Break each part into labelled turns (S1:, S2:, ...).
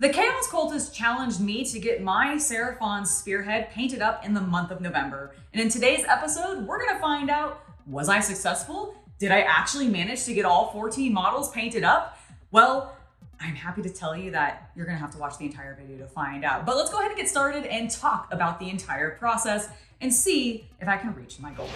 S1: The Chaos Cultist challenged me to get my Seraphon Spearhead painted up in the month of November. And in today's episode, we're gonna find out, was I successful? Did I actually manage to get all 14 models painted up? Well, I'm happy to tell you that you're gonna have to watch the entire video to find out. But let's go ahead and get started and talk about the entire process and see if I can reach my goal.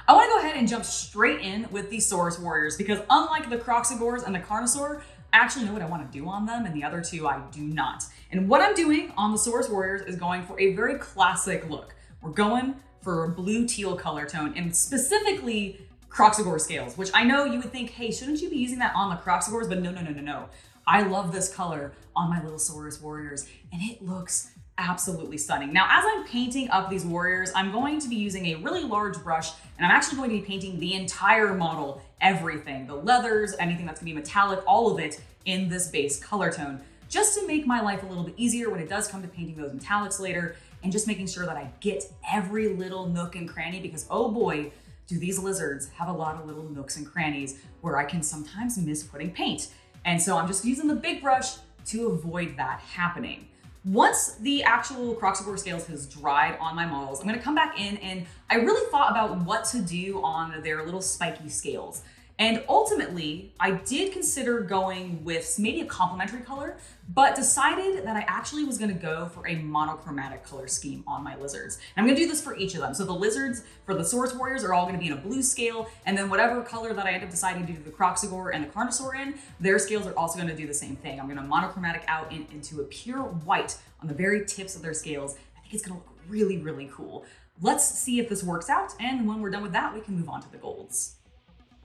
S1: I want to go ahead and jump straight in with the Saurus Warriors because unlike the Croxagores and the Carnosaur, I actually know what I want to do on them, and the other two I do not. And what I'm doing on the Saurus Warriors is going for a very classic look. We're going for a blue teal color tone, and specifically Croxagore scales, which I know you would think, hey, shouldn't you be using that on the Croxagores? But no. I love this color on my little Saurus Warriors, and it looks absolutely stunning. Now, as I'm painting up these warriors, I'm going to be using a really large brush, and I'm actually going to be painting the entire model, everything, the leathers, anything that's gonna be metallic, all of it in this base color tone, just to make my life a little bit easier when it does come to painting those metallics later, and just making sure that I get every little nook and cranny, because oh boy, do these lizards have a lot of little nooks and crannies where I can sometimes miss putting paint. And so I'm just using the big brush to avoid that happening. Once the actual Croxagore scales has dried on my models, I'm gonna come back in and I really thought about what to do on their little spiky scales. And ultimately, I did consider going with maybe a complementary color, but decided that I actually was gonna go for a monochromatic color scheme on my lizards. And I'm gonna do this for each of them. So the lizards for the Saurus Warriors are all gonna be in a blue scale, and then whatever color that I end up deciding to do the Croxagore and the Carnosaur in, their scales are also gonna do the same thing. I'm gonna monochromatic out into a pure white on the very tips of their scales. I think it's gonna look really, really cool. Let's see if this works out, and when we're done with that, we can move on to the golds.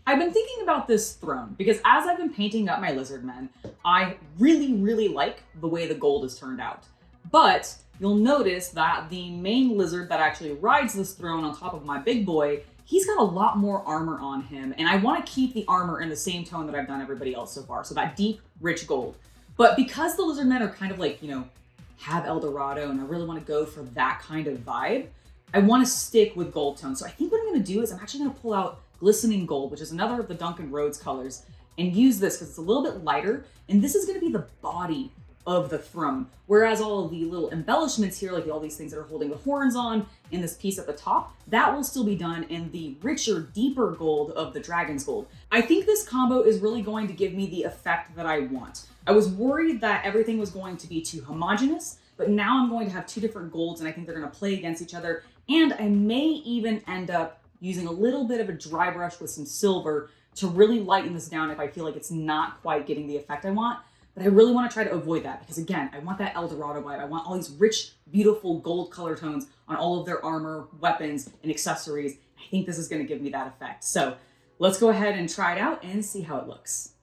S1: I've been thinking about this throne because as I've been painting up my lizard men, I really like the way the gold has turned out. But you'll notice that the main lizard that actually rides this throne on top of my big boy, he's got a lot more armor on him, and I want to keep the armor in the same tone that I've done everybody else so far, so that deep, rich gold. But because the lizard men are kind of like, have El Dorado, and I really want to go for that kind of vibe, I want to stick with gold tone. So I think what I'm going to do is I'm actually going to pull out Glistening Gold, which is another of the Duncan Rhodes colors, and use this because it's a little bit lighter, and this is going to be the body of the throne, whereas all of the little embellishments here, like all these things that are holding the horns on in this piece at the top, that will still be done in the richer, deeper gold of the Dragon's Gold. I think this combo is really going to give me the effect that I want. I was worried that everything was going to be too homogeneous, but now I'm going to have two different golds, and I think they're going to play against each other, and I may even end up using a little bit of a dry brush with some silver to really lighten this down if I feel like it's not quite getting the effect I want. But I really want to try to avoid that because again, I want that El Dorado vibe. I want all these rich, beautiful gold color tones on all of their armor, weapons, and accessories. I think this is going to give me that effect. So let's go ahead and try it out and see how it looks.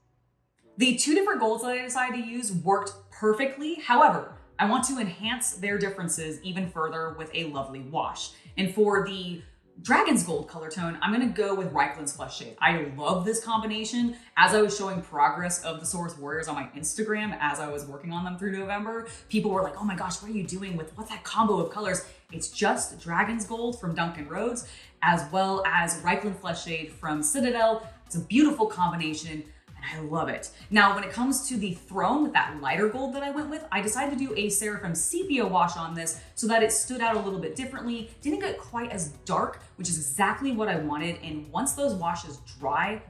S1: The two different golds that I decided to use worked perfectly. However, I want to enhance their differences even further with a lovely wash. And for the Dragon's Gold color tone, I'm gonna go with Reikland's Flesh Shade. I love this combination. As I was showing progress of the Saurus Warriors on my Instagram as I was working on them through November, people were like, oh my gosh, what are you doing what's that combo of colors? It's just Dragon's Gold from Duncan Rhodes, as well as Reikland Flesh Shade from Citadel. It's a beautiful combination, and I love it. Now, when it comes to the throne with that lighter gold that I went with, I decided to do a Seraphim Sepia wash on this so that it stood out a little bit differently, didn't get quite as dark, which is exactly what I wanted. And once those washes dry,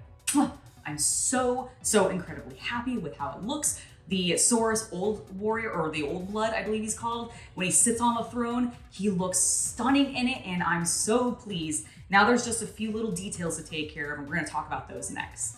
S1: I'm so incredibly happy with how it looks. The Saurus Old Warrior, or the Old Blood, I believe he's called, when he sits on the throne, he looks stunning in it, and I'm so pleased. Now there's just a few little details to take care of, and we're gonna talk about those next.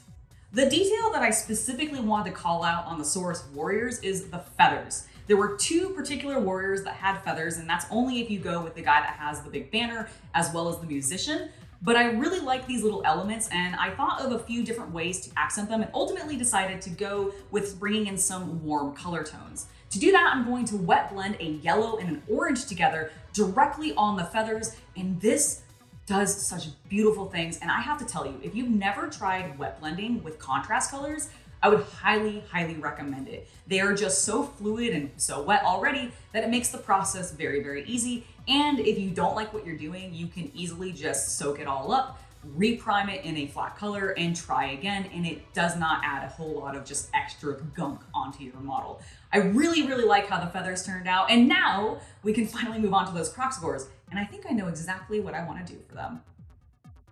S1: The detail that I specifically wanted to call out on the Saurus Warriors is the feathers. There were two particular warriors that had feathers, and that's only if you go with the guy that has the big banner as well as the musician. But I really like these little elements, and I thought of a few different ways to accent them and ultimately decided to go with bringing in some warm color tones. To do that, I'm going to wet blend a yellow and an orange together directly on the feathers, and this does such beautiful things. And I have to tell you, if you've never tried wet blending with contrast colors, I would highly recommend it. They are just so fluid and so wet already that it makes the process very easy. And if you don't like what you're doing, you can easily just soak it all up, reprime it in a flat color and try again, and it does not add a whole lot of just extra gunk onto your model. I really, really like how the feathers turned out, and now we can finally move on to those Croxagores, and I think I know exactly what I want to do for them.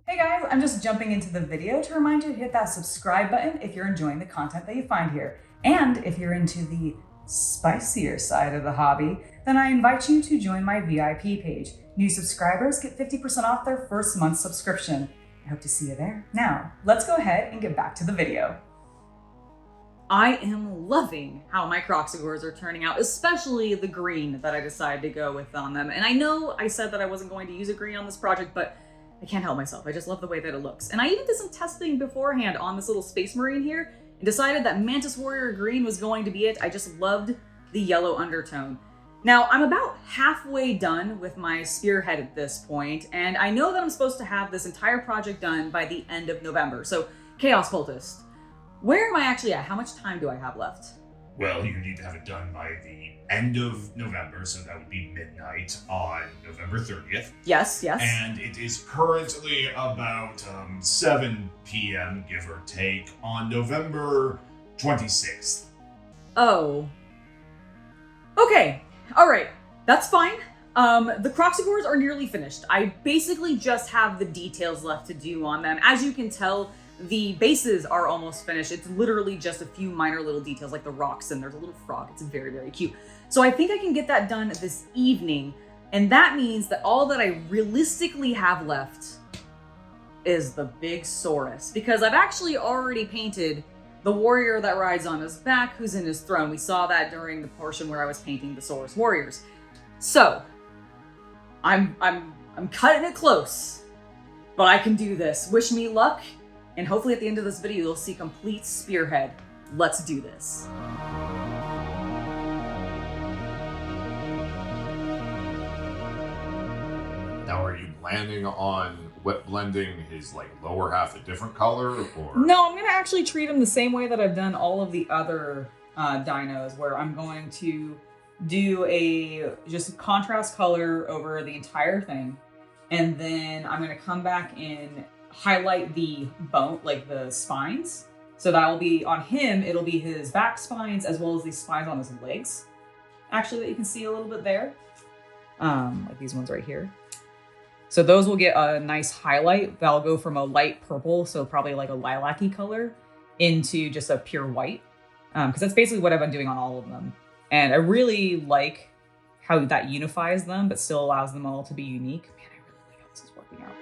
S1: Hey guys, I'm just jumping into the video to remind you to hit that subscribe button if you're enjoying the content that you find here. And if you're into the spicier side of the hobby, then I invite you to join my VIP page. New subscribers get 50% off their first month's subscription. I hope to see you there. Now, let's go ahead and get back to the video. I am loving how my Croxagores are turning out, especially the green that I decided to go with on them. And I know I said that I wasn't going to use a green on this project, but I can't help myself. I just love the way that it looks. And I even did some testing beforehand on this little Space Marine here and decided that Mantis Warrior green was going to be it. I just loved the yellow undertone. Now, I'm about halfway done with my Spearhead at this point, and I know that I'm supposed to have this entire project done by the end of November. So, Chaos Cultist, where am I actually at? How much time do I have left?
S2: Well, you need to have it done by the end of November, so that would be midnight on November 30th.
S1: Yes, yes.
S2: And it is currently about 7 p.m., give or take, on November 26th.
S1: Oh. Okay, all right, that's fine. The Croxagores are nearly finished. I basically just have the details left to do on them. As you can tell, the bases are almost finished. It's literally just a few minor little details like the rocks, and there's a little frog. It's very, very cute. So I think I can get that done this evening. And that means that all that I realistically have left is the big Saurus, because I've actually already painted the warrior that rides on his back, who's in his throne. We saw that during the portion where I was painting the Saurus warriors. So I'm cutting it close, but I can do this. Wish me luck. And hopefully at the end of this video, you'll see complete Spearhead. Let's do this.
S3: Now, are you planning on wet blending his lower half a different color, or?
S1: No, I'm gonna actually treat him the same way that I've done all of the other dinos, where I'm going to do just a contrast color over the entire thing. And then I'm gonna come back and highlight the bone, the spines. So that will be on him, it'll be his back spines as well as the spines on his legs. Actually, that you can see a little bit there. Like these ones right here. So those will get a nice highlight. That'll go from a light purple, so probably like a lilac-y color, into just a pure white. Because that's basically what I've been doing on all of them. And I really like how that unifies them, but still allows them all to be unique. Man, I really like how this is working out.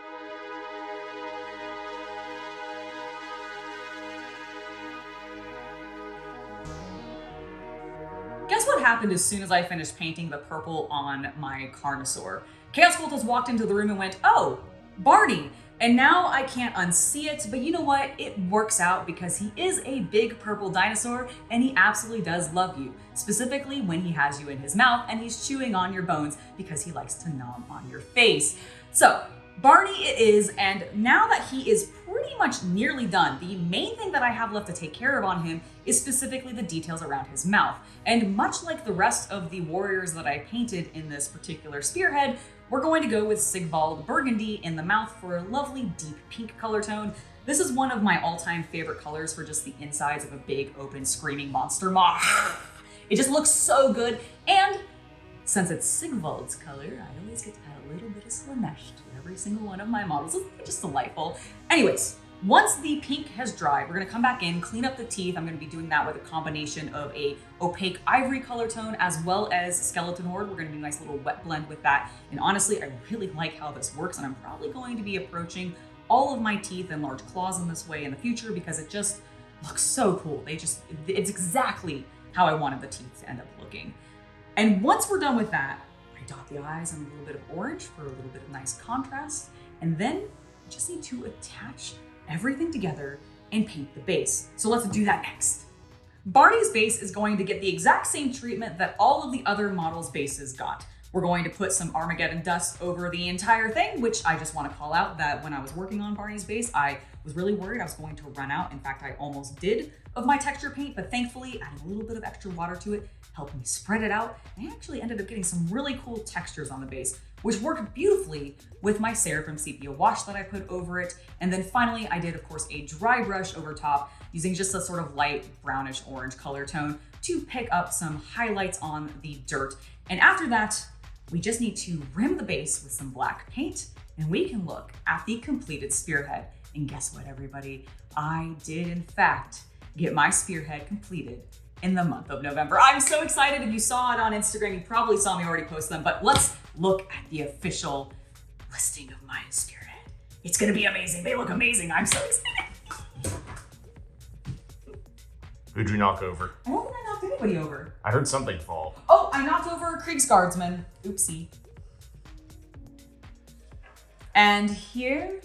S1: Guess what happened as soon as I finished painting the purple on my Carnosaur? Chaos Cultist walked into the room and went, "Oh, Barney." And now I can't unsee it, but you know what? It works out because he is a big purple dinosaur and he absolutely does love you. Specifically when he has you in his mouth and he's chewing on your bones because he likes to nom on your face. So, Barney it is, and now that he is pretty much nearly done, the main thing that I have left to take care of on him is specifically the details around his mouth. And much like the rest of the warriors that I painted in this particular Spearhead, we're going to go with Sigvald Burgundy in the mouth for a lovely deep pink color tone. This is one of my all-time favorite colors for just the insides of a big open screaming monster maw. It just looks so good, and since it's Sigvald's color, I always get to add a little bit of Slanesh to every single one of my models. It's just delightful. Anyways, once the pink has dried, we're gonna come back in, clean up the teeth. I'm gonna be doing that with a combination of a opaque ivory color tone as well as skeleton horde. We're gonna do a nice little wet blend with that. And honestly, I really like how this works, and I'm probably going to be approaching all of my teeth and large claws in this way in the future because it just looks so cool. It's exactly how I wanted the teeth to end up looking. And once we're done with that, I dot the eyes and a little bit of orange for a little bit of nice contrast. And then I just need to attach everything together and paint the base. So let's do that next. Barney's base is going to get the exact same treatment that all of the other models' bases got. We're going to put some Armageddon dust over the entire thing, which I just want to call out that when I was working on Barney's base, I was really worried I was going to run out. In fact, I almost did of my texture paint, but thankfully adding a little bit of extra water to it helped me spread it out. And I actually ended up getting some really cool textures on the base, which worked beautifully with my Seraphon sepia wash that I put over it. And then finally, I did, of course, a dry brush over top using just a sort of light brownish orange color tone to pick up some highlights on the dirt. And after that, we just need to rim the base with some black paint and we can look at the completed Spearhead. And guess what, everybody? I did, in fact, get my Spearhead completed in the month of November. I'm so excited. If you saw it on Instagram, you probably saw me already post them, but let's look at the official listing of my Spearhead. It's gonna be amazing. They look amazing. I'm so excited.
S4: Who'd you knock over?
S1: I don't think I knocked anybody over.
S4: I heard something fall.
S1: Oh, I knocked over Krieg's Guardsman. Oopsie. And here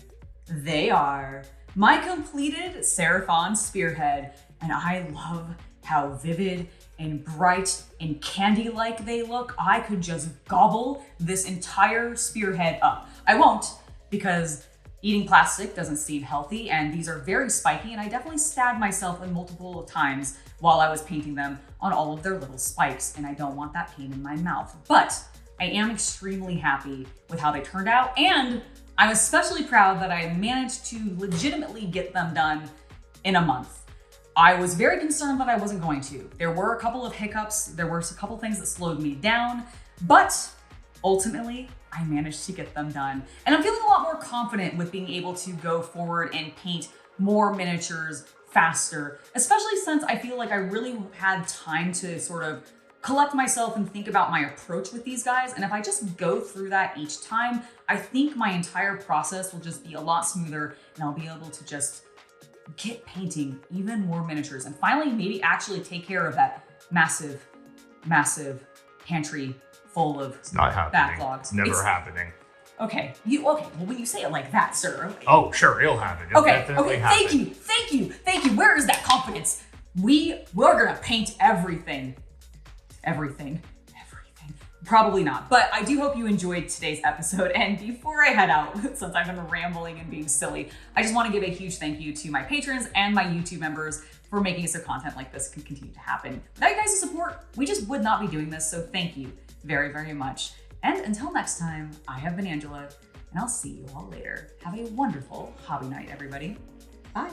S1: they are. My completed Seraphon Spearhead. And I love how vivid and bright and candy-like they look. I could just gobble this entire Spearhead up. I won't, because eating plastic doesn't seem healthy, and these are very spiky, and I definitely stabbed myself in multiple times while I was painting them on all of their little spikes, and I don't want that pain in my mouth. But I am extremely happy with how they turned out, and I'm especially proud that I managed to legitimately get them done in a month. I was very concerned that I wasn't going to. There were a couple of hiccups, there were a couple things that slowed me down, but ultimately, I managed to get them done. And I'm feeling a lot more confident with being able to go forward and paint more miniatures faster, especially since I feel like I really had time to sort of collect myself and think about my approach with these guys. And if I just go through that each time, I think my entire process will just be a lot smoother and I'll be able to just get painting even more miniatures and finally maybe actually take care of that massive, massive pantry full of
S4: It's not happening.
S1: backlogs.
S4: It's never happening.
S1: Okay, well, when you say it like that, sir.
S4: Oh, sure, it'll happen. It'll definitely happen.
S1: Thank you. Where is that confidence? We're gonna paint everything. Probably not, but I do hope you enjoyed today's episode. And before I head out, since I've been rambling and being silly, I just want to give a huge thank you to my patrons and my YouTube members for making it so content like this can continue to happen. Without you guys' support, we just would not be doing this, so thank you very, very much. And until next time, I have been Angela, and I'll see you all later. Have a wonderful hobby night, everybody. Bye.